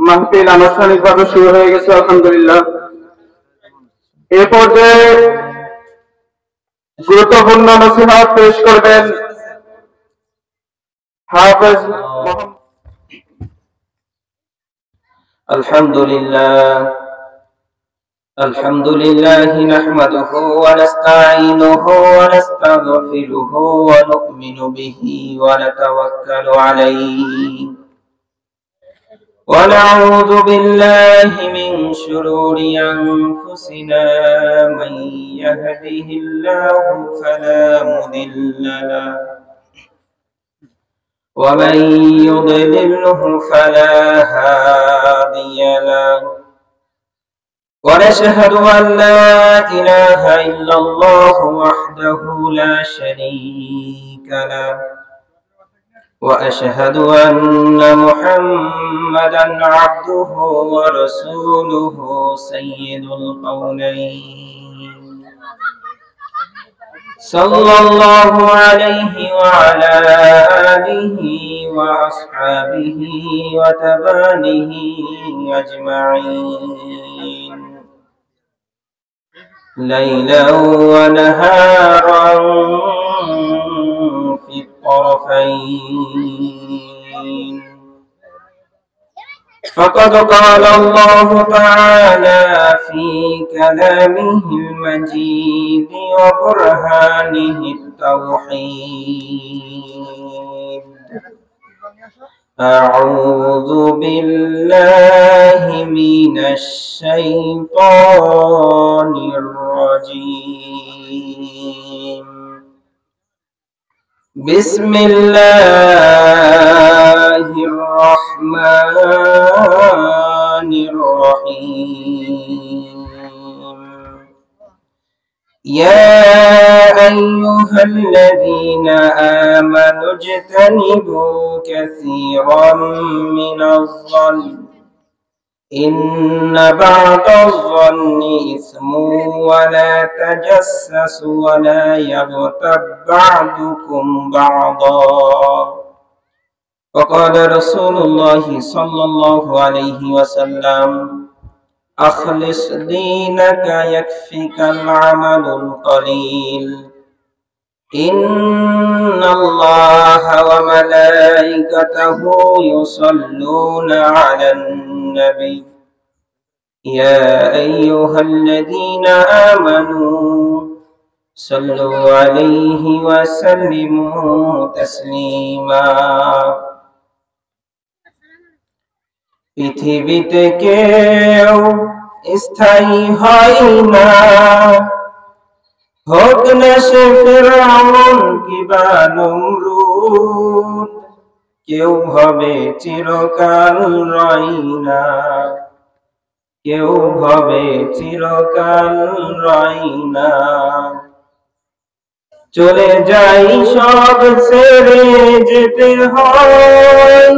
মাহফিল আনুষ্ঠানিকভাবে শুরু হয়ে গেছে আলহামদুলিল্লাহ। এ পর্যায়ে গুরুত্বপূর্ণ নসিহত পেশ করবেন হাফেজ الحمد لله نحمده ونستعينه ونستغفره ونؤمن به ونتوكل عليه ونعوذ بالله من شرور أنفسنا من يهده الله فلا مضل له ومن يضلله فلا هادي له ونشهد أن لا إله إلا الله وحده لا شريك له وأشهد أن محمدا عبده ورسوله سيد القولين صلى الله عليه وعلى آله وأصحابه وتبانه أجمعين ليلا ونهارا في الطرفين فقد قال الله تعالى في كلامه المجيد وبرهانه التوحيد أعوذ بالله من الشيطان الرجيم بسم الله الرحمن الرحيم يا أيها الذين آمنوا اجتنبوا كثيرا من الظن إن بعض الظن إثم ولا تجسسوا ولا يغتب بعضكم بعضا وقال رسول الله صلى الله عليه وسلم أخلص دينك يكفك العمل القليل إن الله وملائكته يصلون على النبي يا أيها الذين آمنوا صلوا عليه وسلموا تسليما পৃথিবীতে কেউ স্থায়ী হয় না, হোক না সে ফিরআউন কিবা নমরুদ, কেউ হবে চিরকাল রয় না, কেউ হবে চিরকাল রয় না। চলে যাই সব ছেড়ে যেতে হয়,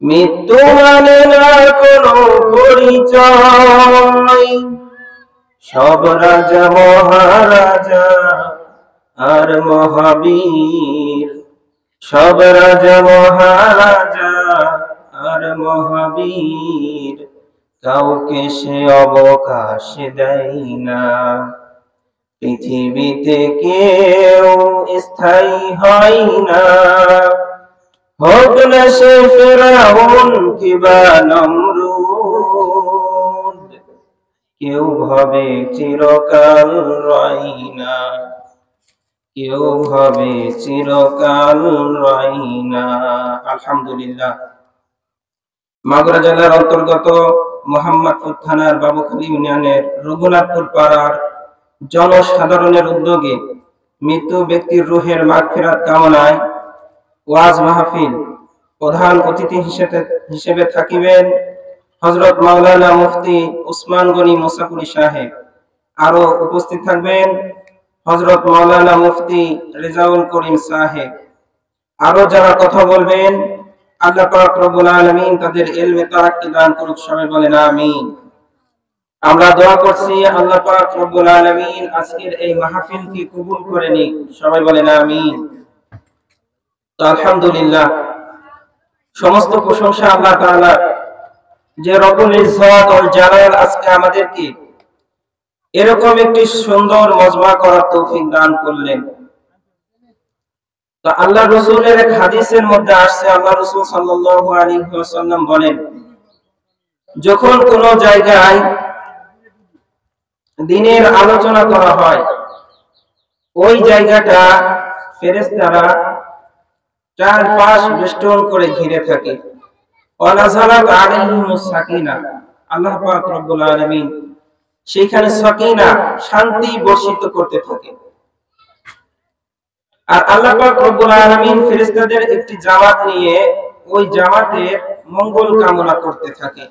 মৃত্যু মানে না কোনো পরিচয়। সব রাজা মহারাজা আর মহাবীর, সব রাজা মহারাজা আর মহাবীর, কাউকে সে অবকাশ দেয় না। পৃথিবীতে কেউ স্থায়ী হয় না, হোক না সে ফিরআউন কিবা নমরুদ, কেউ হবে চিরকাল রয় না, কেউ হবে চিরকাল রয় না। আলহামদুলিল্লাহ। মাগুরা জেলার অন্তর্গত মোহাম্মদপুর থানার বাবুখালী ইউনিয়নের রঘুনাথপুর পাড়ার জনসাধারণের উদ্যোগে মৃত্যু ব্যক্তির রুহের মাগফিরাত কামনায় ওয়াজ মাহফিল। প্রধান অতিথি হিসেবে থাকিবেন হযরত মাওলানা মুফতি উসমান গনি মুসাকুরি সাহেব। আরো উপস্থিত থাকবেন হযরত মাওলানা মুফতি রেজাউল করিম সাহেব। আরো যারা কথা বলবেন আল্লাহ পাক রব্বুল আলামিন তাদের ইলমে তারাক্কি দান করুক, সবাই বলেন আমিন। আমরা দোয়া করছি আল্লাহ পাক রব্বুল আলামিন আজকের এই মাহফিলকে কবুল করে নিক, সবাই বলেন আমিন। তো আলহামদুলিল্লাহ, সমস্ত প্রশংসা আল্লাহ তাআলার, যে রব্বুল ইজ্জত ওয়াল জালাল আজকে আমাদেরকে এরকম একটি সুন্দর মজমা করার তৌফিক দান করলেন। তো আল্লাহ রাসূলের এক হাদিসের মধ্যে আসছে, আল্লাহ রাসূল সাল্লাল্লাহু আলাইহি ওয়াসাল্লাম বলেন, যখন কোন জায়গায় দ্বীনের আলোচনা করা হয়, ওই জায়গাটা ফেরেশতারা চারপাশ বেষ্টন করে ঘিরে থাকে। ওয়ানাযালাত আলাইহিমুস সাকিনাহ, আল্লাহ পাক রব্বুল আলামিন সেখানে সাকিনা, শান্তি বর্ষিত করতে থাকে। আর আল্লাহ পাক রব্বুল আলামিন ফেরেশতাদের একটি জামাত নিয়ে ওই জামাতের মঙ্গল কামনা করতে থাকে।